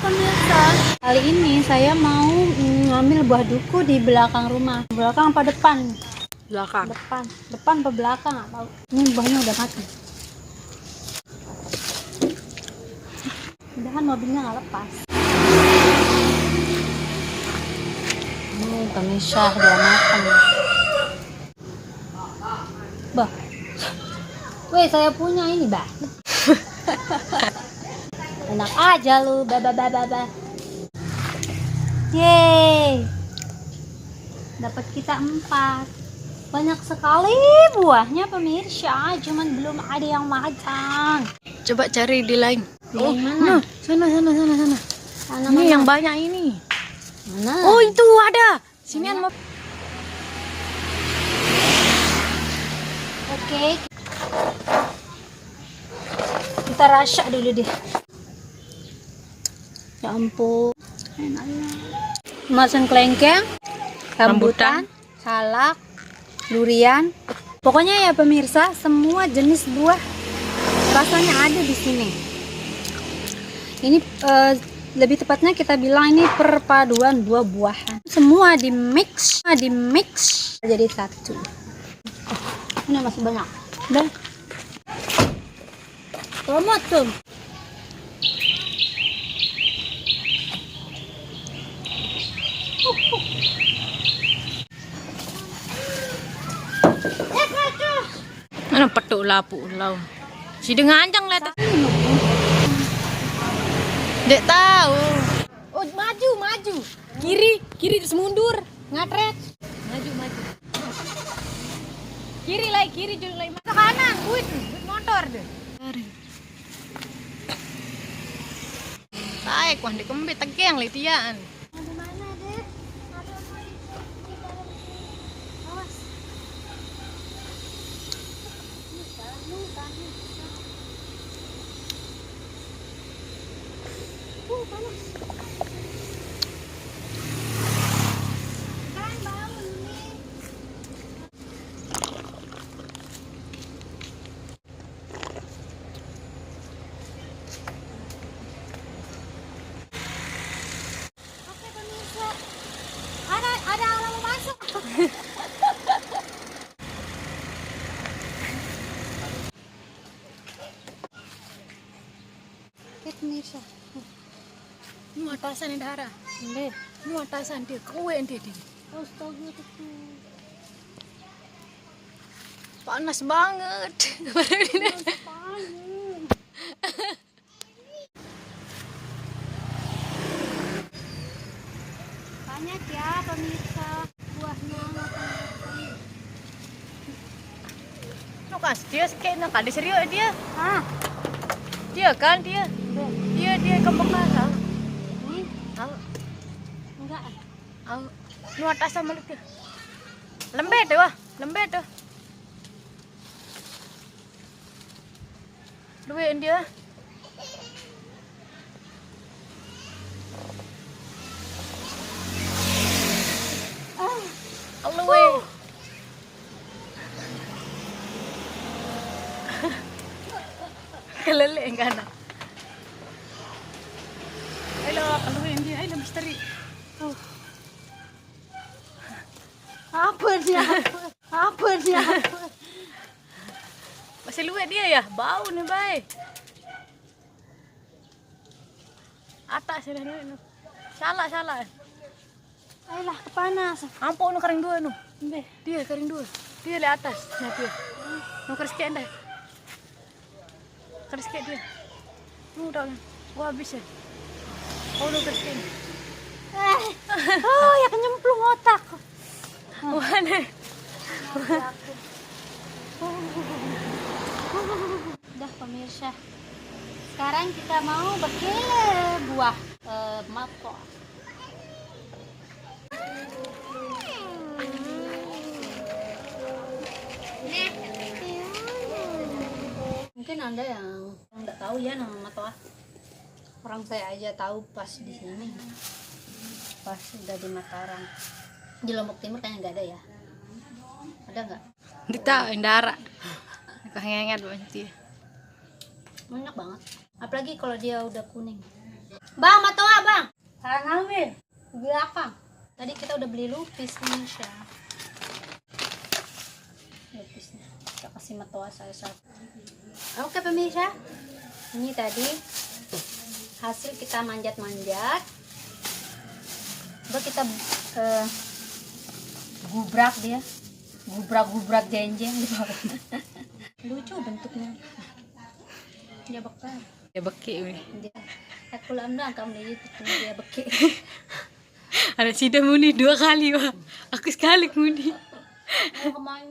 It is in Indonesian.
pemirsa, kali ini saya mau ngambil buah duku di belakang rumah. Belakang apa depan? Belakang. Depan apa belakang? Nggak tahu. Ini buahnya udah mati. Mudahan mobilnya nggak lepas. Pemirsa dia makan. Bah, weh saya punya ini bah. Enak aja lu, ba. Yeay, dapat kita 4. Banyak sekali buahnya pemirsa, cuman belum ada yang matang. Coba cari di lain. Oh, mana? Sana. Sana Ini mana? yang banyak ini. Mana? Oh, itu ada. Sinian mau. Oke. Kita rasa dulu deh. Ya ampun. Enaknya. Masan kelengkeng, rambutan, salak, durian. Pokoknya ya pemirsa, semua jenis buah rasanya ada di sini. Ini lebih tepatnya kita bilang ini perpaduan dua buahan. Semua di mix jadi satu. Ini masih banyak. Udah. Tomat tuh. Mana petuk lapu lau. Si dengan anjang lihat. Dek tahu. Oh, maju. Kiri terus mundur. Ngatret. Maju. Kiri jauh lagi. Ke kanan, kuit motor deh. Saya kuah dikembit tegeng litian. Ada mana deh? Awas. Panas. Kan bau ini. Oke pemirsa. Ada orang mau masuk. Oke pemirsa. Ini atasan yang darah. Deh. Ini atasan dia. Kowe dia. Astaga tuh. Panas banget. Banyak ya pemirsa buahnya matang-matang. Lu kan dia kayak nak ada serius dia. Ah, Dia kan dia. Dia kembang kasar. ini Tahu. enggak. Nu atasan balik dia. Lembet deh. Duit dia. Alwe. Kelele enggak ada. Halo, keluarin dia. Ayo misteri. Apa dia? Masih luwet dia ya? Bau nih, bay. Atas sini nih. Salah. Ayolah kepanas. Ampun nu kering dua nu. Deh. Dia kering dua. Dia di atas. Nah dia. Nu kerisken dah. Kerisken dia. Nu dah. Gua habis ya. Oh nu kerisken. Oh ya kenyemplung otak. Mana? Udah pemirsa. Sekarang kita mau bikin buah mato. Mungkin Anda yang nggak tahu ya nama matoa. Orang saya aja tahu pas di sini. Pas udah di Mataram. Di Lombok Timur kayaknya nggak ada ya. Ada nggak? Kita darah. Kehengengan banget dia. Banyak banget. Apalagi kalau dia udah kuning. Bang, matoa, Tadi kita udah beli lupis nih, Syah. Lupisnya kita kasih matoa saya satu. Oke pemirsa, ini tadi hasil kita manjat-manjat. Coba kita gubrak dia, gubrak jenjeng di bawah. Lucu bentuknya. Dia bakal. Ya beki weh. Dia aku lamda kamu di YouTube dia beki. Ada sida muni 2 kali wah. Aku sekali muni. Mau kemain